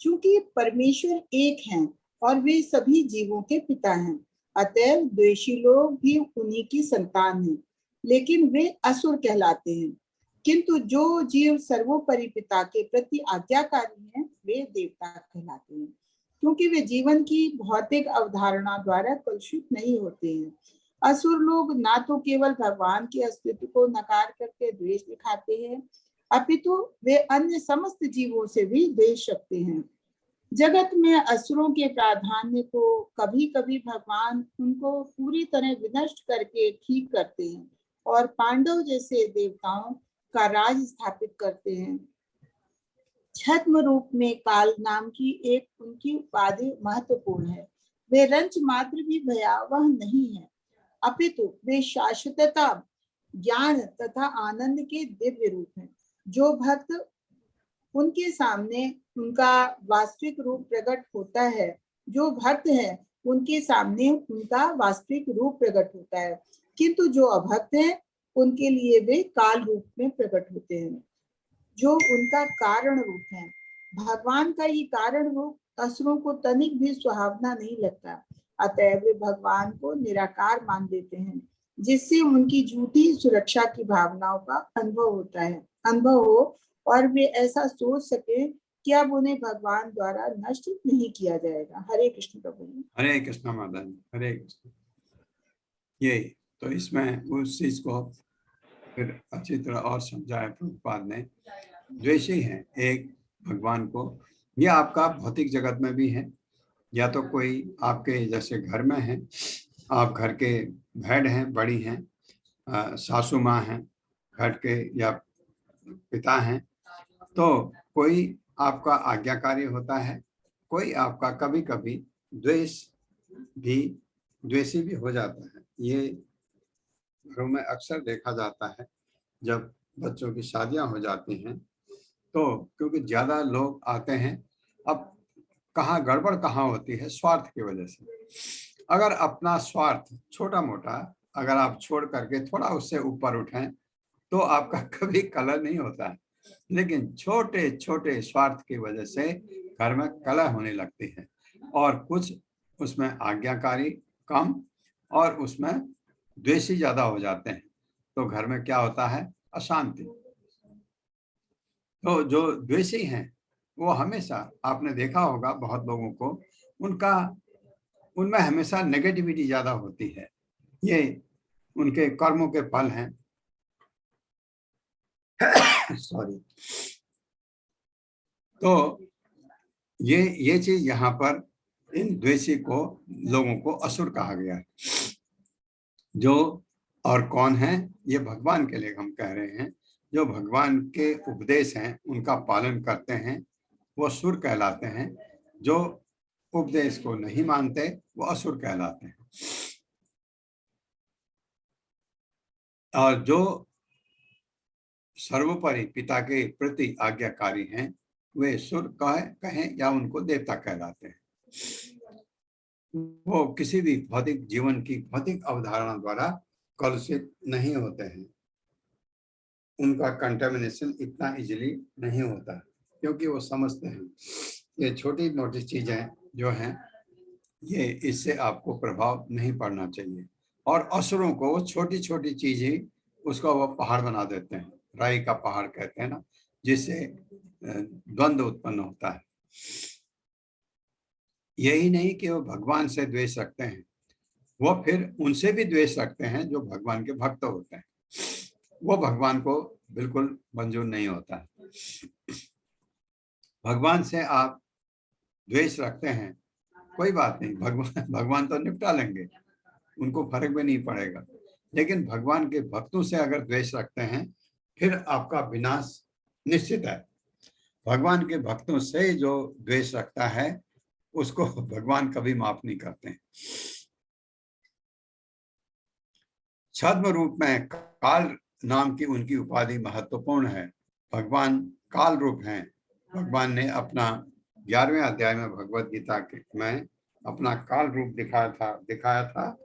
[SPEAKER 6] चूंकि परमेश्वर एक हैं और वे सभी जीवों के पिता हैं, अतएव द्वेषी लोग भी उन्हीं की संतान हैं, लेकिन वे असुर कहलाते हैं। किंतु जो जीव सर्वोपरि पिता के प्रति आज्ञाकारी हैं, वे देवता कहलाते हैं, क्योंकि वे जीवन की भौतिक अवधारणा द्वारा कलुषित नहीं होते हैं। असुर लोग ना तो केवल भगवान के अस्तित्व को नकार करके द्वेष दिखाते हैं, अपितु वे अन्य समस्त जीवों से भी द्वेष रखते हैं। जगत में असुरों के प्राधान्य को कभी कभी भगवान उनको पूरी तरह विनष्ट करके ठीक करते हैं और पांडव जैसे देवताओं का राज स्थापित करते हैं। छद्म रूप में काल नाम की एक उनकी उपाधि महत्वपूर्ण है। वे रंच मात्र भी भयावह नहीं है, अपितु वे शाश्वतता, ज्ञान तथा आनंद के दिव्य रूप हैं। जो भक्त उनके सामने उनका वास्तविक रूप प्रकट होता है, जो भक्त है उनके सामने उनका वास्तविक रूप प्रकट होता है, किंतु जो अभक्त है उनके लिए वे काल रूप में प्रकट होते हैं, जो उनका कारण रूप है। भगवान का ये कारण रूप असुरों को तनिक भी सुहावना नहीं लगता, अतः वे भगवान को निराकार मान लेते हैं, जिससे उनकी झूठी सुरक्षा की भावनाओं का अनुभव हो और वे ऐसा सोच सके कि अब उन्हें भगवान द्वारा नष्ट नहीं किया जाएगा। हरे कृष्ण प्रभु।
[SPEAKER 1] हरे कृष्ण माता जी, हरे कृष्ण। ये तो इसमें उस चीज को फिर अच्छी तरह और समझाया प्रभुपाद ने। द्वेषी है एक भगवान को, ये आपका भौतिक जगत में भी है, या तो कोई आपके जैसे घर में है, आप घर के हेड हैं, बड़ी हैं, सासू माँ हैं घर के, या पिता हैं, तो कोई आपका आज्ञाकारी होता है, कोई आपका कभी कभी द्वेषी भी हो जाता है। ये घरों में अक्सर देखा जाता है जब बच्चों की शादियां हो जाती हैं, तो क्योंकि ज्यादा लोग आते हैं, अब कहाँ गड़बड़ कहाँ होती है, स्वार्थ की वजह से। अगर अपना स्वार्थ छोटा मोटा अगर आप छोड़ करके थोड़ा उससे ऊपर उठें तो आपका कभी कलह नहीं होता है, लेकिन छोटे छोटे स्वार्थ की वजह से घर में कलह होने लगती है, और कुछ उसमें आज्ञाकारी कम और उसमें द्वेषी ज्यादा हो जाते हैं, तो घर में क्या होता है, अशांति। तो जो द्वेषी हैं वो हमेशा, आपने देखा होगा बहुत लोगों को, उनमें हमेशा नेगेटिविटी ज्यादा होती है, ये उनके कर्मों के फल हैं। सॉरी। तो ये चीज यहाँ पर इन द्वेषी को लोगों को असुर कहा गया है। जो और कौन है, ये भगवान के लिए हम कह रहे हैं, जो भगवान के उपदेश हैं उनका पालन करते हैं वो सुर कहलाते हैं, जो उपदेश को नहीं मानते वो असुर कहलाते हैं। और जो सर्वोपरि पिता के प्रति आज्ञाकारी हैं वे सुर कहें या उनको देवता कहलाते हैं। वो किसी भी भौतिक जीवन की भौतिक अवधारणा द्वारा कलुषित नहीं होते हैं, उनका कंटेमिनेशन इतना इजीली नहीं होता, क्योंकि वो समझते हैं ये छोटी मोटी चीजें जो हैं ये इससे आपको प्रभाव नहीं पड़ना चाहिए। और असुरों को छोटी छोटी चीजें उसको वो पहाड़ बना देते हैं, राई का पहाड़ कहते हैं ना, जिससे द्वंद्व उत्पन्न होता है। यही नहीं कि वो भगवान से द्वेष रखते हैं, वो फिर उनसे भी द्वेष रखते हैं जो भगवान के भक्त होते हैं, वो भगवान को बिल्कुल मंजूर नहीं होता है। भगवान से आप द्वेष रखते हैं कोई बात नहीं, भगवान तो निपटा लेंगे, उनको फर्क भी नहीं पड़ेगा, लेकिन भगवान के भक्तों से अगर द्वेष रखते हैं फिर आपका विनाश निश्चित है। भगवान के भक्तों से जो द्वेष रखता है उसको भगवान कभी माफ नहीं करते। छद्म रूप में काल नाम की उनकी उपाधि महत्वपूर्ण है। भगवान काल रूप हैं। भगवान ने अपना 11वें अध्याय में भगवत गीता में अपना काल रूप दिखाया था।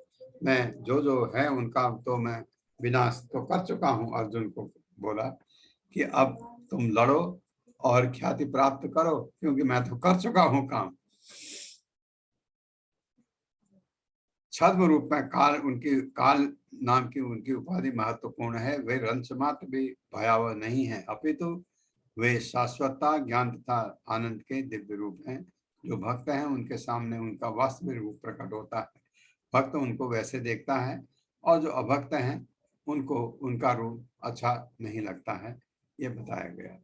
[SPEAKER 1] मैं जो है उनका तो मैं विनाश तो कर चुका हूं। अर्जुन को बोला कि अब तुम लड़ो और ख्याति प्राप्त करो, क्योंकि मैं तो कर चुका हूं काम। छद्म रूप में काल नाम की उनकी उपाधि महत्वपूर्ण है। वे रंश मात्र भी भयावह नहीं है, अपितु वे शाश्वतता, ज्ञान तथा आनंद के दिव्य रूप हैं। जो भक्त हैं उनके सामने उनका वास्तविक रूप प्रकट होता है। भक्त उनको वैसे देखता है और जो अभक्त हैं उनको उनका रूप अच्छा नहीं लगता है। ये बताया गया।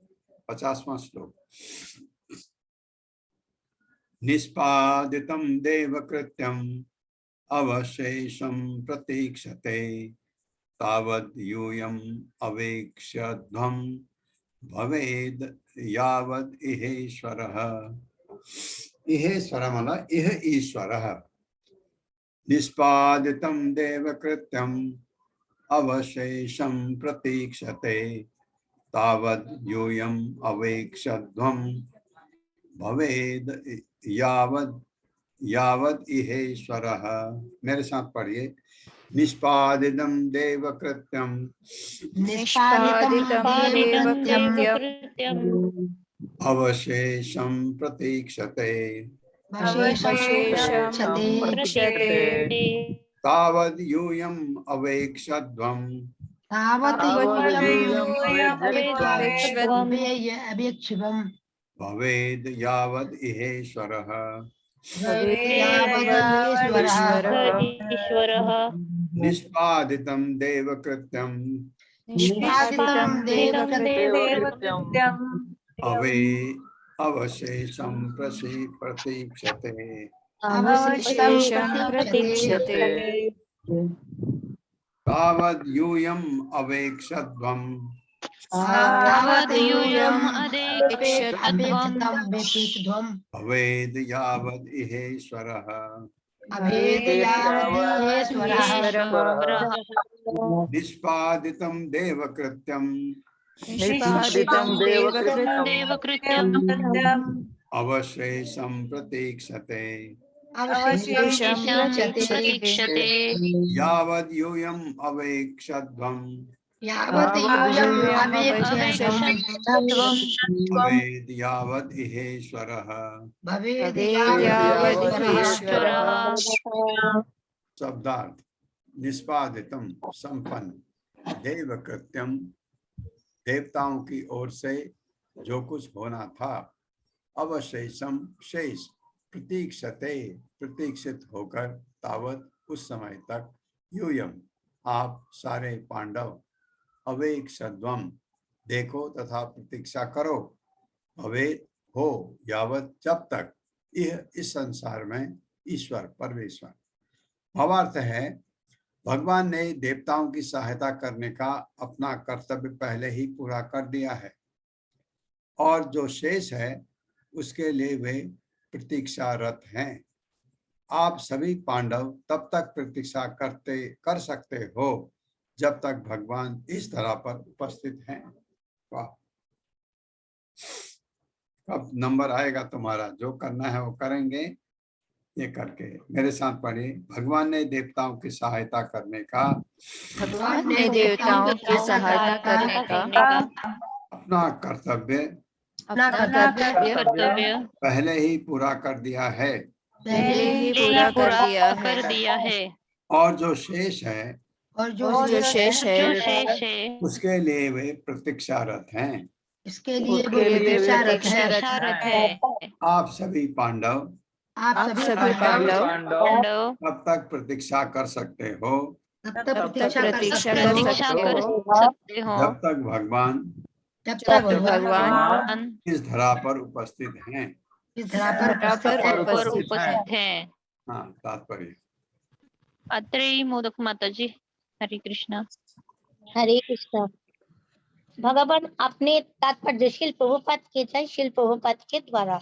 [SPEAKER 1] 50वां श्लोक। निष्पादितं देवकृत्यम् अवशेषं प्रतीक्षते तावद् यूयम् अवेक्ष्यध्वं भवेद् यावद् इहेश्वरः। इहेश्वर मतलब इह ईश्वरः। निष्पादितं देवकृत्यम् अवशेषं प्रतीक्षते तावद् यूयम् अवेक्ष्यध्वं भवेद् यावद् इहेश्वरः। मेरे साथ पढ़िए। निष्पादितं देवकृत्यम् अवशेषं प्रतीक्षते तावद् यूयम् अवेक्ष्यध्वं भवेद् यावद् इहेश्वरः। निष्पादितं देवकृत्यम् अवशेषं प्रतीक्षते तावद् यूयम् अवेक्ष्यध्वं भवेद् यावद् इहेश्वरः। निष्पादितं देवकृत्यम् अवशेषं प्रतीक्षते यावद् यूयम् अवेक्ष्यध्वं भवेद् यावद् इहेश्वरः। शब्दार्थ। निष्पादितम संपन्न, देवकृत्यम देवताओं की ओर से जो कुछ होना था, अवशेषम शेष, प्रतीक्षते प्रतीक्षित होकर, तावत उस समय तक, यूयम आप सारे पांडव, अवेक्ष्यध्वम देखो तथा प्रतीक्षा करो, भवेद हो यावत जब तक, यह इस संसार में ईश्वर परमेश्वर। भावार्थ है भगवान ने देवताओं की सहायता करने का अपना कर्तव्य पहले ही पूरा कर दिया है और जो शेष है उसके लिए वे प्रतीक्षारत हैं। आप सभी पांडव तब तक प्रतीक्षा कर सकते हो जब तक भगवान इस धरा पर उपस्थित हैं। वाह, कब नंबर आएगा तुम्हारा, जो करना है वो करेंगे। ये करके मेरे साथ पढ़िए। भगवान ने देवताओं की सहायता करने का अपना कर्तव्य पहले ही पूरा कर दिया है और जो शेष है उसके लिए वे प्रतीक्षारत हैं। आप सभी पांडव तब तक प्रतीक्षा कर सकते हो जब तक भगवान इस धरा पर उपस्थित हैं। हाँ, तात्पर्य।
[SPEAKER 5] अत्रेयी मोदक माता जी। हरे कृष्णा।
[SPEAKER 2] हरे कृष्णा।
[SPEAKER 7] भगवान अपने तात्पर्य शील प्रभुपाद के जय शील प्रभुपाद के द्वारा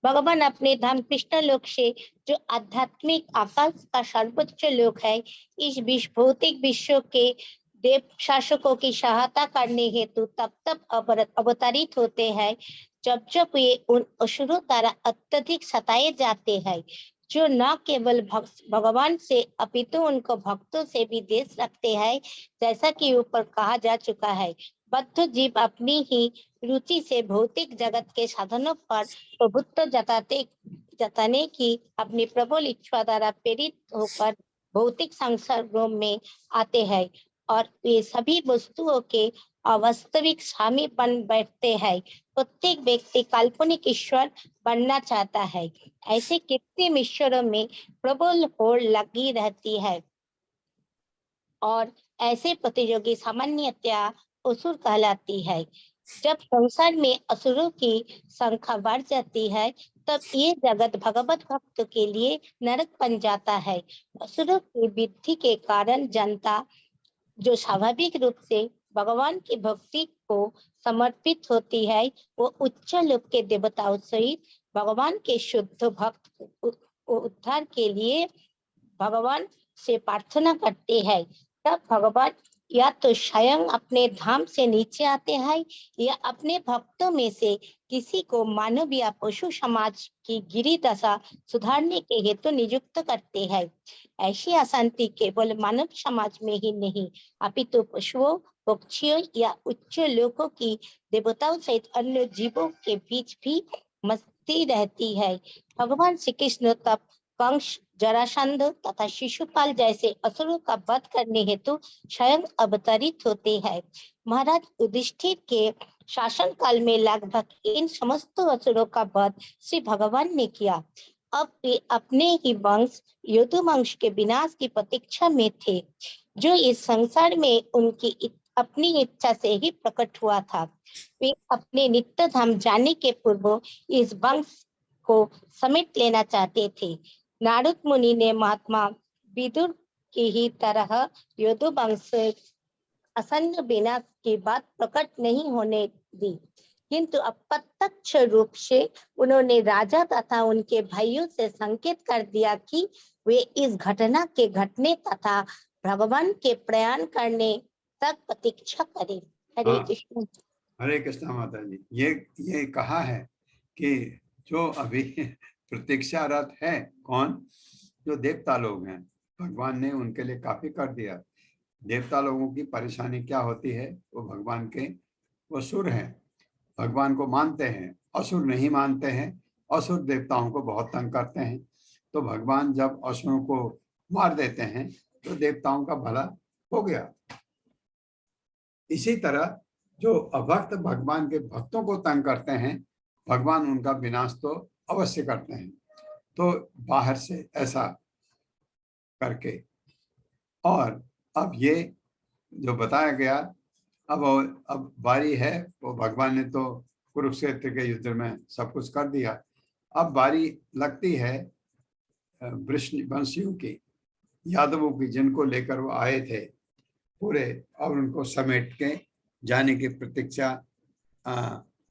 [SPEAKER 7] भगवान अपने धाम कृष्ण लोक से जो आध्यात्मिक आकाश का सर्वोच्च लोक है, इस भौतिक विश्व के देव शासकों की सहायता करने हेतु तब तब अवतरित होते हैं जब जब वे उन असुरों द्वारा अत्यधिक सताए जाते हैं, जो न केवल भगवान से अपितु उनको भक्तों से भी देश रखते हैं। जैसा कि ऊपर कहा जा चुका है, बद्ध जीव अपनी ही रुचि से भौतिक जगत के साधनों पर प्रभुत्व जताने की अपनी प्रबल इच्छा द्वारा प्रेरित होकर भौतिक संसर्गों में आते हैं और वे सभी वस्तुओं के अवास्तविक स्वामी बन बैठते हैं। प्रत्येक व्यक्ति काल्पनिक ईश्वर बनना चाहता है। ऐसे कृत्रिम ईश्वरों में प्रबल होड़ लगी रहती है और ऐसे प्रतियोगी सामान्यतया असुर कहलाती है। जब संसार में असुरों की संख्या बढ़ जाती है, तब ये जगत भगवत भक्त के लिए नरक बन जाता है। असुरों की वृद्धि के कारण जनता जो स्वाभाविक रूप से भगवान की भक्ति को समर्पित होती है, वो उच्च लोक के देवताओं सहित भगवान के शुद्ध भक्त उद्धार के लिए भगवान से प्रार्थना करते हैं। तब भगवान या तो स्वयं अपने धाम से नीचे आते हैं या अपने भक्तों में से किसी को मानव या पशु समाज की गिरी दशा सुधारने के हेतु नियुक्त करते हैं। ऐसी अशांति केवल मानव समाज में ही नहीं, अपितु पशुओं, पक्षियों या उच्च लोकों की देवताओं सहित अन्य जीवों के बीच भी मस्ती रहती है। भगवान श्री कृष्ण तब कंस, जरासंध तथा शिशुपाल जैसे असुरों का वध करने हेतु स्वयं अवतरित होते हैं। महाराज युधिष्ठिर के शासन काल में लगभग इन समस्त असुरों का वध श्री भगवान ने किया। अब वे अपने ही वंश यदुवंश के विनाश की प्रतीक्षा में थे, जो इस संसार में उनकी अपनी इच्छा से ही प्रकट हुआ था। वे अपने नित्य धाम जाने के पूर्व इस वंश को समेट लेना चाहते थे। नारद मुनि ने महात्मा विदुर की ही तरह यदुवंश असन्न विनाश की बात प्रकट नहीं होने दी, किंतु अप्रत्यक्ष रूप से उन्होंने राजा तथा उनके भाइयों से संकेत कर दिया कि वे इस घटना के घटने तथा भगवान के प्रयाण करने तक प्रतीक्षा करें। हरे कृष्ण।
[SPEAKER 1] हरे कृष्ण माता जी। ये कहा है कि जो अभी प्रतीक्षारत है कौन, जो देवता लोग हैं, भगवान ने उनके लिए काफी कर दिया। देवता लोगों की परेशानी क्या होती है, वो भगवान के वो सुर हैं, भगवान को मानते हैं, असुर नहीं मानते हैं। असुर देवताओं को बहुत तंग करते हैं, तो भगवान जब असुरों को मार देते हैं तो देवताओं का भला हो गया। इसी तरह जो अभक्त भगवान के भक्तों को तंग करते हैं, भगवान उनका विनाश तो अवश्य करते हैं। तो बाहर से ऐसा करके, और अब ये जो बताया गया, अब बारी है, वो भगवान ने तो कुरुक्षेत्र के युद्ध में सब कुछ कर दिया। अब बारी लगती है वंशियों की, यादवों की, जिनको लेकर वो आए थे पूरे, और उनको समेट के जाने की प्रतीक्षा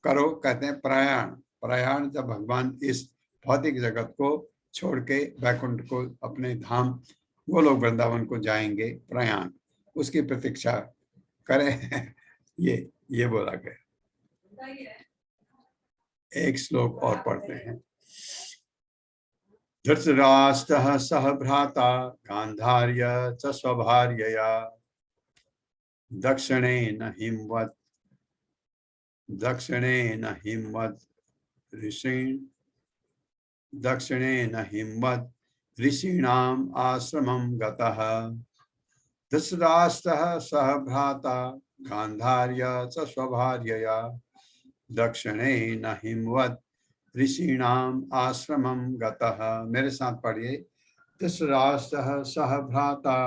[SPEAKER 1] करो। कहते हैं प्रयाण जब भगवान इस भौतिक जगत को छोड़ के वैकुंठ को, अपने धाम गोलोक वृंदावन को जाएंगे, प्रयाण, उसकी प्रतीक्षा करें। ये बोला गया। एक श्लोक और पढ़ते हैं। धृतराष्ट्रः सह भ्राता गांधार्य च स्वभार्यया दक्षिणेन हिमवत् ऋषीणाम् आश्रमं गतः। धृतराष्ट्रः सह भ्राता गांधार्य च स्वभार्यया दक्षिणेन हिमवत् ऋषीणाम् आश्रमं गतः। मेरे साथ पढ़िए। धृतराष्ट्रः सह भ्राता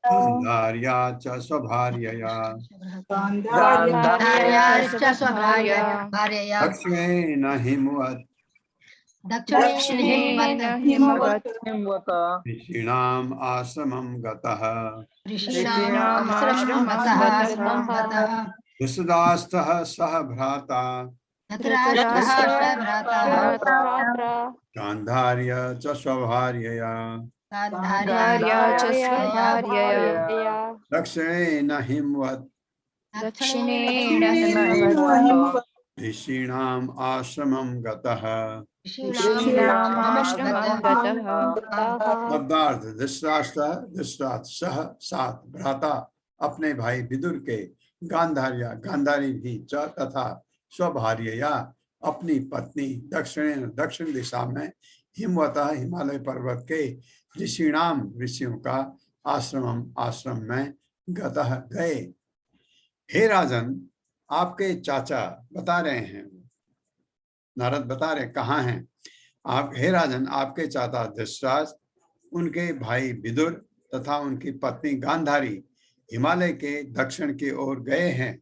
[SPEAKER 1] गांधार्या च स्वभार्यया दक्षिणेन हिमवत्
[SPEAKER 4] दक्षिणेन हिमवत्
[SPEAKER 1] ऋषीणाम् आश्रमं गतः
[SPEAKER 4] ऋषीणामाश्रमगतः
[SPEAKER 1] धृतराष्ट्रः सह भ्राता
[SPEAKER 2] भ्रात्रा
[SPEAKER 1] गान्धार्य च स्वभार्यया
[SPEAKER 4] गान्धार्या च स्वभार्यया
[SPEAKER 1] दक्षिणेन हिमवत्
[SPEAKER 4] दक्षिणेन हिमवत्
[SPEAKER 1] ऋषीणाम् आश्रमं गतः।
[SPEAKER 4] ऋषीणामाश्रमं गतः।
[SPEAKER 1] शब्दार्थ धृतराष्ट्र सह सात भ्राता अपने भाई विदुर के गांधारी भी च तथा स्वभार्यया अपनी पत्नी दक्षिण दिशा में हिमवतः हिमालय पर्वत के ऋषियों का आश्रम में गतः गए। हे राजन, आपके चाचा बता रहे हैं, नारद बता रहे कहाँ हैं आप। हे राजन, आपके चाचा धृतराष्ट्र, उनके भाई विदुर तथा उनकी पत्नी गांधारी हिमालय के दक्षिण की ओर गए हैं,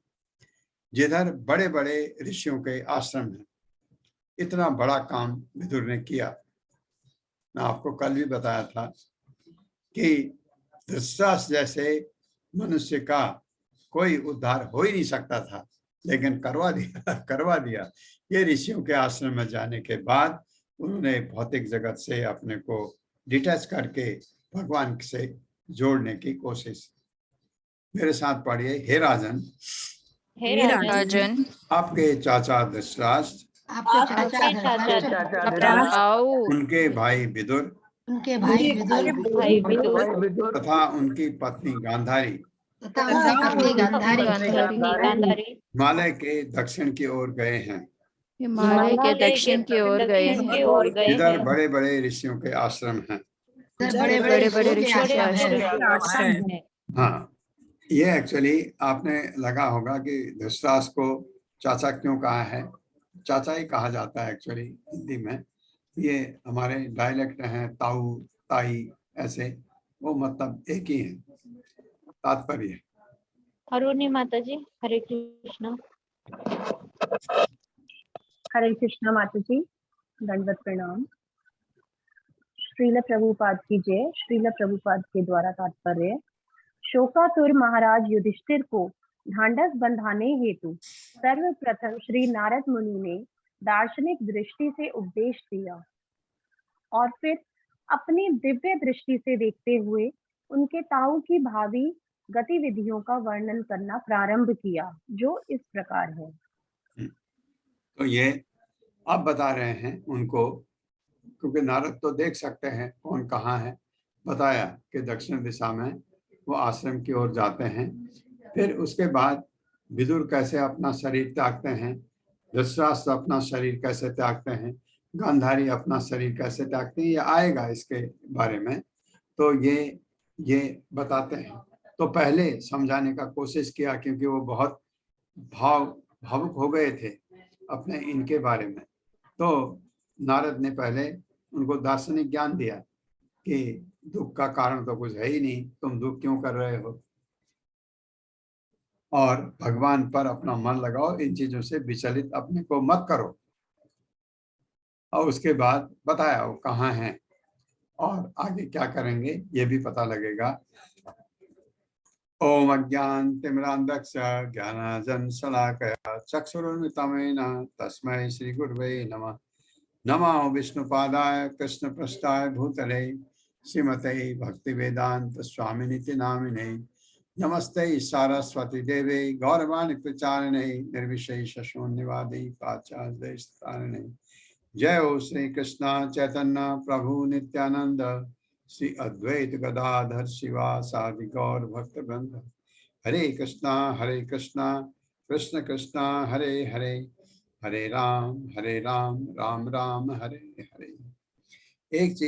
[SPEAKER 1] जिधर बड़े बड़े ऋषियों के आश्रम हैं। इतना बड़ा काम विदुर ने किया। मैं आपको कल भी बताया था कि धृतराष्ट्र जैसे मनुष्य का कोई उद्धार हो ही नहीं सकता था, लेकिन करवा दिया। ये ऋषियों के आश्रम में जाने के बाद उन्होंने भौतिक जगत से अपने को डिटैच करके भगवान से जोड़ने की कोशिश। मेरे साथ पढ़िए। हे राजन, आपके चाचा धृतराष्ट्र, उनके भाई विदुर तथा उनकी पत्नी गांधारी हिमालय के दक्षिण की ओर गए हैं।
[SPEAKER 4] हिमालय के दक्षिण की ओर गए हैं।
[SPEAKER 1] इधर बड़े बड़े ऋषियों के आश्रम हैं।
[SPEAKER 4] बड़े बड़े ऋषियों के आश्रम हैं।
[SPEAKER 1] हाँ, ये एक्चुअली आपने लगा होगा कि धृतराष्ट्र को चाचा क्यों कहा है। चाचा ही कहा जाता है एक्चुअली हिंदी में। ये हमारे डायलेक्ट हैं, ताऊ ताई, ऐसे, वो मतलब एक ही है, तात्पर्य।
[SPEAKER 5] अरुणी माता जी, हरे कृष्णा।
[SPEAKER 8] हरे कृष्णा माता जी, दंडवत प्रणाम। श्रील प्रभुपाद की जय। श्रील प्रभुपाद के द्वारा तात्पर्य, शोकातुर महाराज युधिष्ठिर को ढांढस बंधाने हेतु सर्वप्रथम श्री नारद मुनि ने दार्शनिक दृष्टि से उपदेश दिया और फिर अपनी दिव्य दृष्टि से देखते हुए उनके ताऊ की भावी गतिविधियों का वर्णन करना प्रारंभ किया, जो इस प्रकार है।
[SPEAKER 1] तो ये अब बता रहे हैं उनको, क्योंकि नारद तो देख सकते हैं कौन कहाँ है। बताया कि दक्षिण दिशा में वो आश्रम की ओर जाते हैं। फिर उसके बाद विदुर कैसे अपना शरीर त्यागते हैं, धृतराष्ट्र अपना शरीर कैसे त्यागते हैं, गांधारी अपना शरीर कैसे त्यागते हैं, ये आएगा इसके बारे में। तो ये बताते हैं। तो पहले समझाने का कोशिश किया, क्योंकि वो बहुत भावुक हो गए थे अपने इनके बारे में। तो नारद ने पहले उनको दार्शनिक ज्ञान दिया कि दुख का कारण तो कुछ है ही नहीं, तुम दुख क्यों कर रहे हो, और भगवान पर अपना मन लगाओ, इन चीजों से विचलित अपने को मत करो। और उसके बाद बताया वो कहाँ हैं और आगे क्या करेंगे, ये भी पता लगेगा। ओम अज्ञान तिमिरान्धस्य ज्ञानाञ्जनशलाकया चक्षुरुन्मिलितं येन तस्मै श्री गुरवे नमः। नमो विष्णुपादाय कृष्णपृष्ठाय भूतले श्रीमते भक्तिवेदांत स्वामिनिति नामिने। नमस्ते सारस्वती देवे गौरवाणी प्रचारिणे निर्विशेष शून्यवादी पाश्चात्य। जय हो श्री कृष्ण चैतन्य प्रभु नित्यानंद, श्री अद्वैत गदाधर शिवासादि गौर भक्त वृंद। हरे कृष्णा कृष्ण कृष्णा हरे हरे, हरे राम राम राम हरे हरे। एक चीज